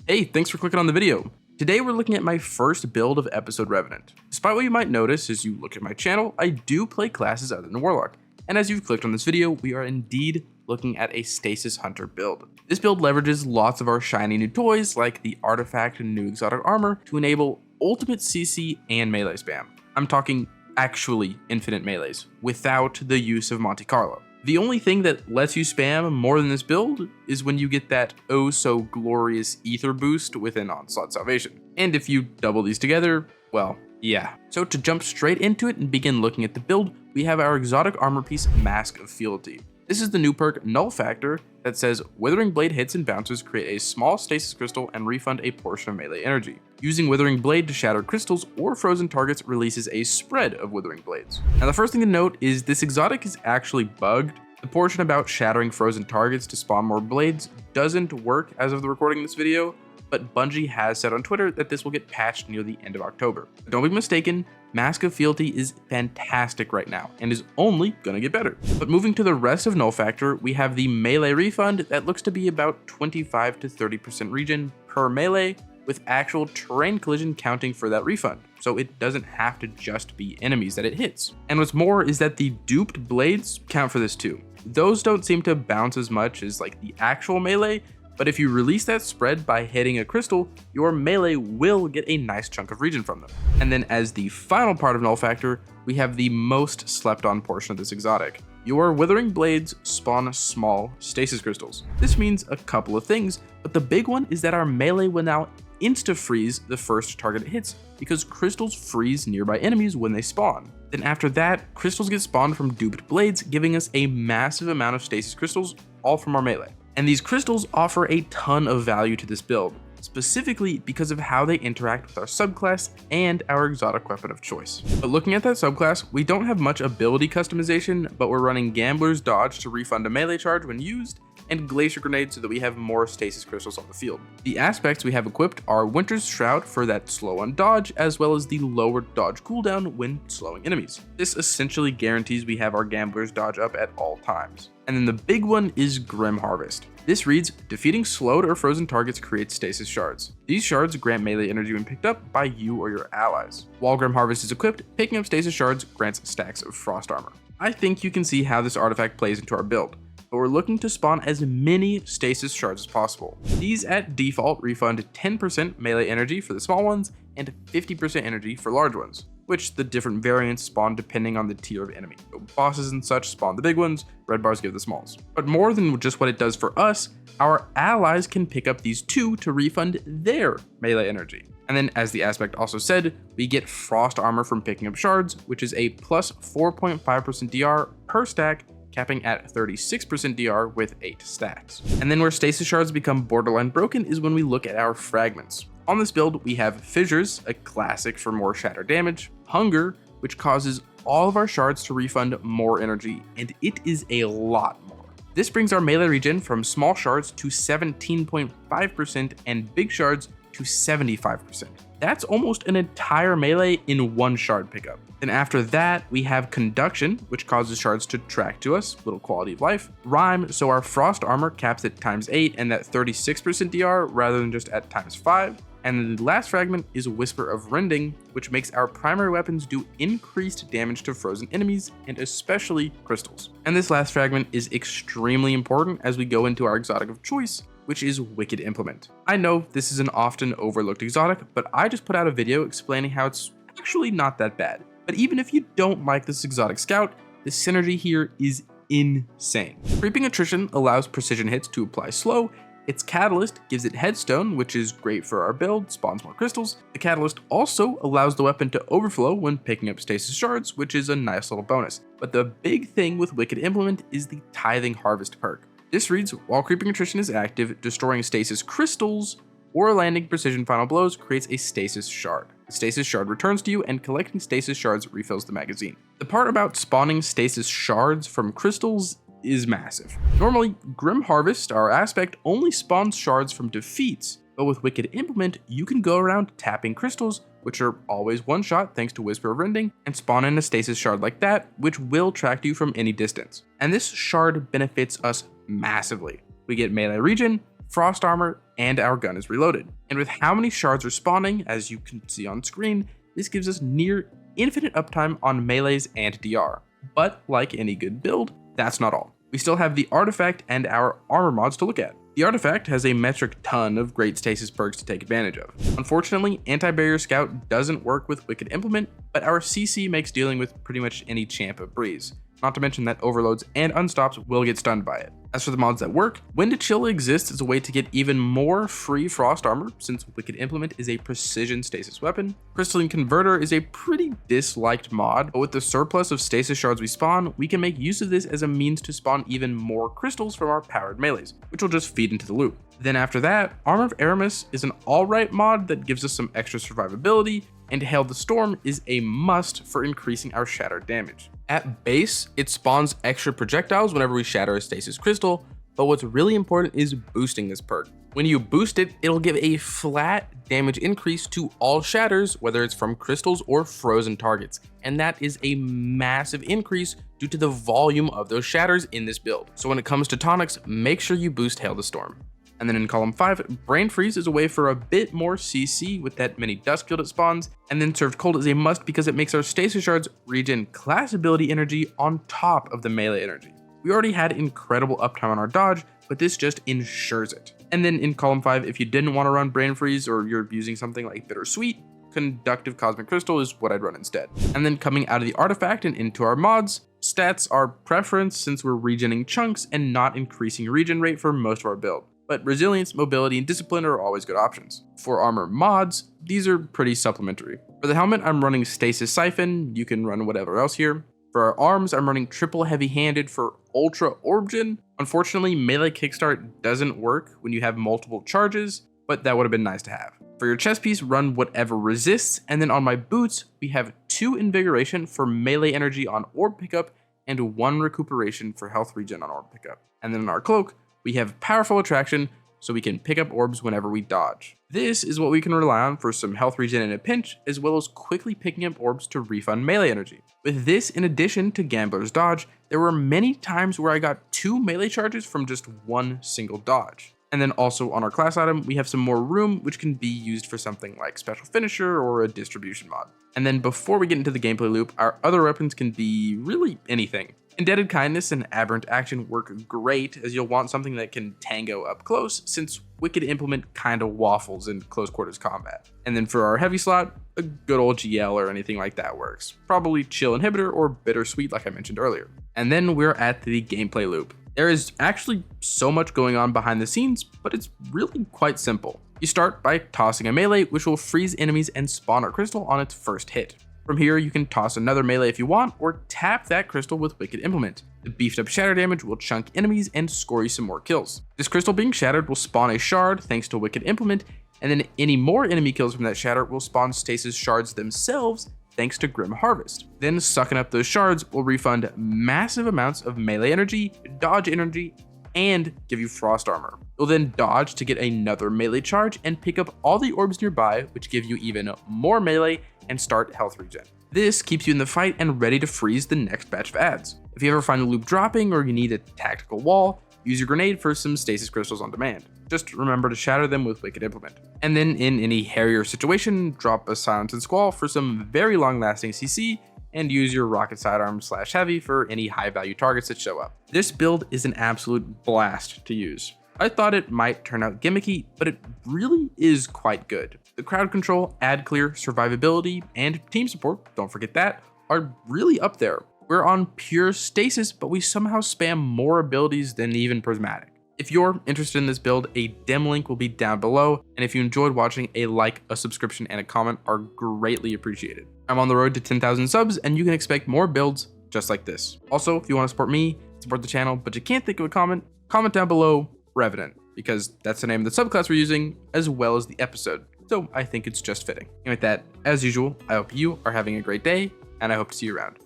Hey, thanks for clicking on the video. Today we're looking at my first build of Episode Revenant. Despite what you might notice as you look at my channel, I do play classes other than Warlock. And as you've clicked on this video, we are indeed looking at a Stasis Hunter build. This build leverages lots of our shiny new toys like the artifact and new exotic armor to enable ultimate CC and melee spam. I'm talking actually infinite melees without the use of Monte Carlo. The only thing that lets you spam more than this build is when you get that oh so glorious ether boost with an Onslaught Salvation. And if you double these together, well, yeah. So to jump straight into it and begin looking at the build, we have our exotic armor piece, Mask of Fealty. This is the new perk Null Factor that says Withering Blade hits and bounces create a small stasis crystal and refund a portion of melee energy. Using Withering Blade to shatter crystals or frozen targets releases a spread of Withering Blades. Now the first thing to note is this exotic is actually bugged. The portion about shattering frozen targets to spawn more blades doesn't work as of the recording of this video, but Bungie has said on Twitter that this will get patched near the end of October. But don't be mistaken, Mask of Fealty is fantastic right now and is only gonna get better. But moving to the rest of Null Factor, we have the melee refund that looks to be about 25 to 30% regen per melee, with actual terrain collision counting for that refund, so it doesn't have to just be enemies that it hits. And what's more is that the duped blades count for this too. Those don't seem to bounce as much as like the actual melee, but if you release that spread by hitting a crystal, your melee will get a nice chunk of regen from them. And then as the final part of Null Factor, we have the most slept on portion of this exotic. Your Withering Blades spawn small stasis crystals. This means a couple of things, but the big one is that our melee will now insta-freeze the first target it hits because crystals freeze nearby enemies when they spawn. Then after that, crystals get spawned from duped blades, giving us a massive amount of stasis crystals, all from our melee. And these crystals offer a ton of value to this build, specifically because of how they interact with our subclass and our exotic weapon of choice. But looking at that subclass, we don't have much ability customization, but we're running Gambler's Dodge to refund a melee charge when used, and Glacier Grenade so that we have more stasis crystals on the field. The aspects we have equipped are Winter's Shroud for that slow on dodge, as well as the lower dodge cooldown when slowing enemies. This essentially guarantees we have our Gambler's Dodge up at all times. And then the big one is Grim Harvest. This reads, defeating slowed or frozen targets creates stasis shards. These shards grant melee energy when picked up by you or your allies. While Grim Harvest is equipped, picking up stasis shards grants stacks of frost armor. I think you can see how this artifact plays into our build, but we're looking to spawn as many stasis shards as possible. These at default refund 10% melee energy for the small ones and 50% energy for large ones, which the different variants spawn depending on the tier of enemy. So bosses and such spawn the big ones, red bars give the smalls. But more than just what it does for us, our allies can pick up these too to refund their melee energy. And then as the aspect also said, we get frost armor from picking up shards, which is a plus 4.5% DR per stack, capping at 36% DR with 8 stacks. And then where stasis shards become borderline broken is when we look at our fragments. On this build, we have Fissures, a classic for more shatter damage, Hunger, which causes all of our shards to refund more energy, and it is a lot more. This brings our melee regen from small shards to 17.5% and big shards to 75%. That's almost an entire melee in one shard pickup. Then after that, we have Conduction, which causes shards to track to us, little quality of life. Rhyme, so our frost armor caps at ×8 and that 36% DR rather than just at ×5. And then the last fragment is Whisper of Rending, which makes our primary weapons do increased damage to frozen enemies and especially crystals. And this last fragment is extremely important as we go into our exotic of choice, which is Wicked Implement. I know this is an often overlooked exotic, but I just put out a video explaining how it's actually not that bad. But even if you don't like this exotic scout, the synergy here is insane. Creeping Attrition allows precision hits to apply slow. Its Catalyst gives it Headstone, which is great for our build, spawns more crystals. The Catalyst also allows the weapon to overflow when picking up stasis shards, which is a nice little bonus. But the big thing with Wicked Implement is the Tithing Harvest perk. This reads, while Creeping Attrition is active, destroying stasis crystals or landing precision final blows creates a stasis shard. The stasis shard returns to you, and collecting stasis shards refills the magazine. The part about spawning stasis shards from crystals is massive. Normally, Grim Harvest, our aspect, only spawns shards from defeats, but with Wicked Implement, you can go around tapping crystals, which are always one shot thanks to Whisper of Rending, and spawn in a stasis shard like that, which will track you from any distance. And this shard benefits us massively. We get melee regen, frost armor, and our gun is reloaded. And with how many shards are spawning, as you can see on screen, this gives us near infinite uptime on melees and DR. But like any good build, that's not all. We still have the artifact and our armor mods to look at. The artifact has a metric ton of great stasis perks to take advantage of. Unfortunately, Anti-Barrier Scout doesn't work with Wicked Implement, but our CC makes dealing with pretty much any champ a breeze. Not to mention that overloads and unstops will get stunned by it. As for the mods that work, Wind Chill exists as a way to get even more free frost armor, since Wicked Implement is a precision stasis weapon. Crystalline Converter is a pretty disliked mod, but with the surplus of stasis shards we spawn, we can make use of this as a means to spawn even more crystals from our powered melees, which will just feed into the loop. Then after that, Armor of Aramis is an alright mod that gives us some extra survivability, and Hail the Storm is a must for increasing our shatter damage. At base, it spawns extra projectiles whenever we shatter a stasis crystal, but what's really important is boosting this perk. When you boost it, it'll give a flat damage increase to all shatters, whether it's from crystals or frozen targets, and that is a massive increase due to the volume of those shatters in this build. So when it comes to tonics, make sure you boost Hail the Storm. And then in column 5, Brain Freeze is a way for a bit more CC with that mini dust field it spawns, and then Served Cold is a must because it makes our stasis shards regen class ability energy on top of the melee energy. We already had incredible uptime on our dodge, but this just ensures it. And then in column 5, if you didn't want to run Brain Freeze or you're using something like Bittersweet, Conductive Cosmic Crystal is what I'd run instead. And then coming out of the artifact and into our mods, stats are preference since we're regening chunks and not increasing regen rate for most of our build. But resilience, mobility, and discipline are always good options. For armor mods, these are pretty supplementary. For the helmet, I'm running Stasis Siphon, you can run whatever else here. For our arms, I'm running triple heavy-handed for Ultra Origin. Unfortunately, melee kickstart doesn't work when you have multiple charges, but that would have been nice to have. For your chest piece, run whatever resists, and then on my boots, we have 2 invigoration for melee energy on orb pickup, and 1 recuperation for health regen on orb pickup. And then in our cloak, we have powerful attraction, so we can pick up orbs whenever we dodge. This is what we can rely on for some health regen in a pinch, as well as quickly picking up orbs to refund melee energy. With this in addition to Gambler's Dodge, there were many times where I got 2 melee charges from just 1 single dodge. And then also on our class item, we have some more room, which can be used for something like Special Finisher or a distribution mod. And then before we get into the gameplay loop, our other weapons can be really anything. Indebted Kindness and Aberrant Action work great, as you'll want something that can tango up close, since Wicked Implement kinda waffles in close quarters combat. And then for our heavy slot, a good old GL or anything like that works. Probably Chill Inhibitor or Bittersweet like I mentioned earlier. And then we're at the gameplay loop. There is actually so much going on behind the scenes, but it's really quite simple. You start by tossing a melee, which will freeze enemies and spawn a crystal on its first hit. From here, you can toss another melee if you want, or tap that crystal with Wicked Implement. The beefed up shatter damage will chunk enemies and score you some more kills. This crystal being shattered will spawn a shard thanks to Wicked Implement, and then any more enemy kills from that shatter will spawn stasis shards themselves thanks to Grim Harvest. Then sucking up those shards will refund massive amounts of melee energy, dodge energy, and give you frost armor. You'll then dodge to get another melee charge and pick up all the orbs nearby, which give you even more melee and start health regen. This keeps you in the fight and ready to freeze the next batch of adds. If you ever find the loop dropping or you need a tactical wall, use your grenade for some stasis crystals on demand. Just remember to shatter them with Wicked Implement. And then in any hairier situation, drop a Silence and Squall for some very long lasting CC, and use your rocket sidearm / heavy for any high value targets that show up. This build is an absolute blast to use. I thought it might turn out gimmicky, but it really is quite good. The crowd control, ad clear, survivability, and team support, don't forget that, are really up there. We're on pure stasis, but we somehow spam more abilities than even Prismatic. If you're interested in this build, a dim link will be down below, and if you enjoyed watching, a like, a subscription, and a comment are greatly appreciated. I'm on the road to 10,000 subs, and you can expect more builds just like this. Also, if you want to support me, support the channel, but you can't think of a comment down below Revenant, because that's the name of the subclass we're using, as well as the episode. So I think it's just fitting. And with that, as usual, I hope you are having a great day, and I hope to see you around.